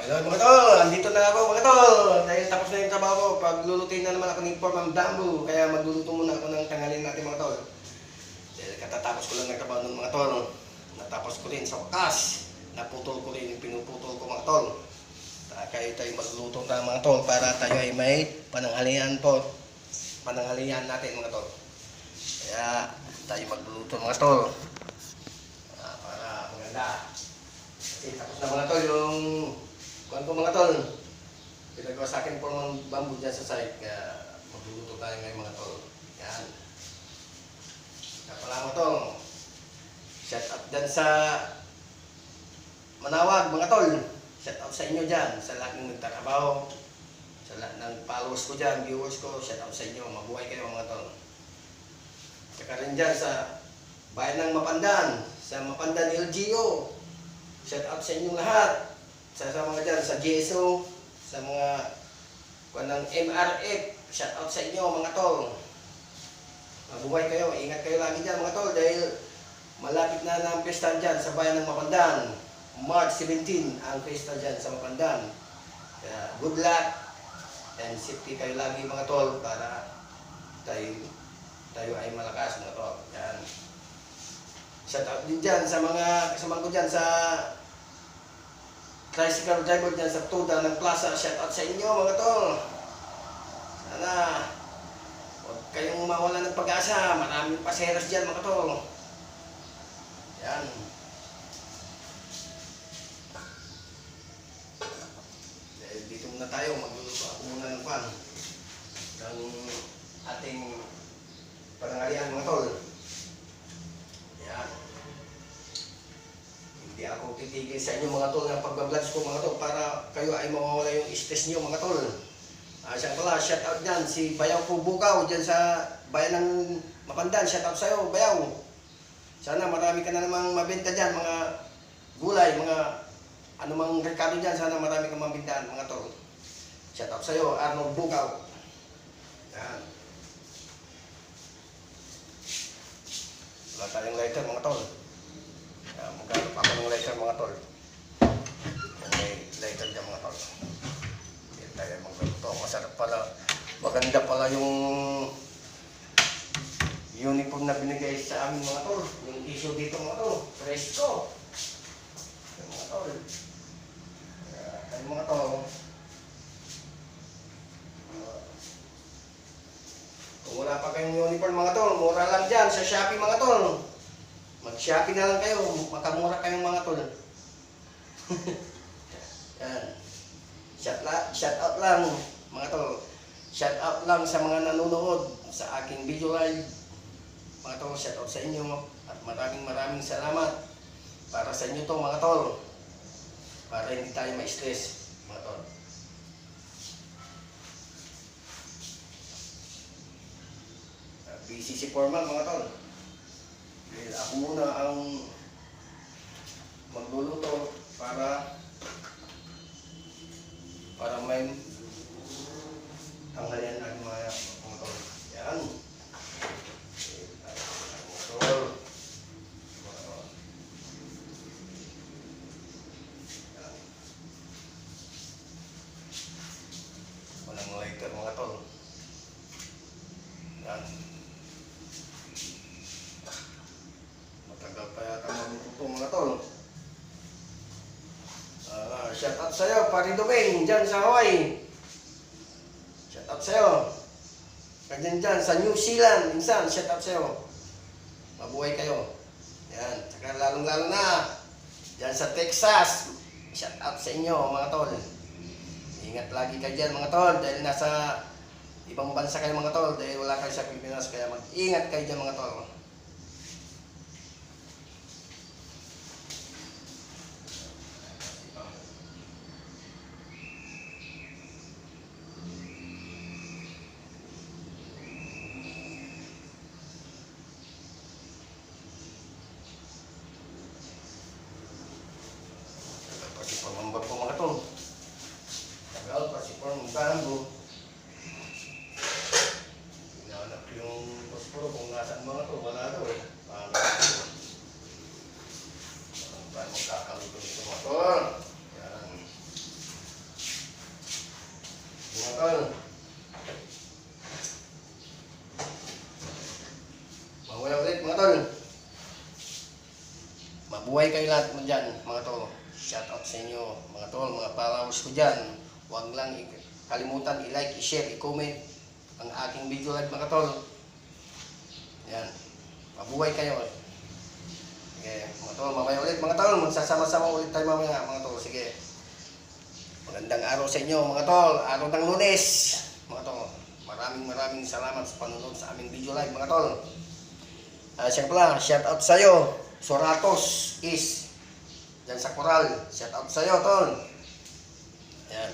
Hello mga tol, andito na ako mga tol. Dahil tapos na yung trabaho ko, paglulutuin na naman ako ng pork ng bamboo. Kaya magluluto muna ako ng tanghalian natin mga tol. Dahil katatapos ko lang ng trabaho ng mga tol. Natapos ko rin sa wakas. Naputol ko rin yung pinuputol ko mga tol. Kaya tayo magluto na mga tol para tayo ay may pananghalian po. Pananghalian natin mga tol. Kaya tayo magluluto mga tol. Para maganda. Kasi tapos na mga tol yung kuwan ko mga tol. Pinagawa sa akin po ng bamboo dyan sa site. Kaya magluluto tayo ngayon mga tol. Yan. Kaya pala mga tol. Shout out dyan sa Manawag mga tol. Shout out sa inyo dyan. Sa lahat ng nagtatrabaho. Sa lahat ng followers ko dyan, viewers ko. Shout out sa inyo. Mabuhay kayo mga tol. Saka rin dyan sa bayan ng Mapandan. Sa Mapandan LGO. Shout out sa inyong lahat. Sa mga dyan, sa GSO, sa mga ng MRF, shout out sa inyo mga tol. Mabuhay kayo, ingat kayo lagi dyan mga tol dahil malapit na ang pesta dyan sa bayan ng Mapandan. March 17 ang pesta dyan sa Mapandan. Kaya good luck and safety kayo lagi mga tol para tayo ay malakas mga tol. Yan. Shout out din dyan sa mga kasama ko dyan sa tricycle driver dyan sa Tuda ng Plaza. Shout out sa inyo mga tol. Sana huwag kayong mawala ng pag-asa. Maraming paseros dyan mga tol. Yan. Dahil dito muna tayo. Magluluto ako muna ng pan ng ating panangalian mga tol. Yan. Hindi ako titigil sa inyo mga tol ng pagbabloods ko mga tol para kayo ay mawawala yung stress nyo mga tol. Siya pala, shout out dyan si Bayaw Pubukaw dyan sa bayan ng Mapandan. Shout out sa'yo Bayaw. Sana marami ka na namang mabenta dyan mga gulay, mga anumang rekado dyan. Sana marami kang mabintahan mga tol. Shout out sa'yo Arnold Bukaw. Yan. Wala tayong lighter mga tol. Maghanap ako ng lighter mga tol. May lighter dyan mga tol. Hindi tayo magluto. Masarap pala. Maganda pala yung uniform na binigay sa amin mga tol. Yung issue dito mga tol. Presko. Yung mga tol. Tayo mga tol. Kung wala pa kayong uniform mga tol, mura lang dyan sa Shopee mga tol. Mag-shopping na lang kayo, makamura kayong mga tol. Yan. Shout out lang mga tol. Shout out lang sa mga nanonood sa aking video live. Mga tol, shout out sa inyo at maraming salamat para sa inyo to mga tol. Para hindi tayo ma-stress mga tol. Busy si Foreman mga tol. Dahil ako muna ang magluluto para may tanghalian natin mga tol. Yan. Tol. Walang lighter mga tol. Yan. Matagal pa yata maluto mga tol. Shout out sa'yo, Pari Dumeng, dyan sa Hawaii. Shout out sa'yo. Kanyan dyan sa New Zealand, minsan, shout out sa'yo. Mabuhay kayo. Yan, saka lalong-lalo na dyan sa Texas. Shout out sa inyo mga tol. Ingat lagi kayo dyan mga tol dahil nasa ibang bansa kayo mga tol dahil wala kayo sa Pilipinas. Kaya mag-ingat kayo dyan mga tol. Pangambag po mga tol. Tagal kasi pang bamboo. Hinahanap yung posporo kung nasaan mga tol. Wala Mabuhay kayo lahat mo dyan, mga tol. Shout out sa inyo, mga tol, mga followers ko dyan. Huwag lang kalimutan i-like, i-share, i-comment ang aking video live, mga tol. Yan. Mabuhay kayo. Sige, mga tol, mamaya ulit, mga tol. Magsasama-sama ulit tayo mamaya, mga tol. Sige. Magandang araw sa inyo, mga tol. Araw ng Lunes, mga tol. Maraming salamat sa panonood sa aming video live, mga tol. Siya pala, shout out sa'yo. Soratos is dyan sa Coral. Shout out sa'yo, tol. Yan.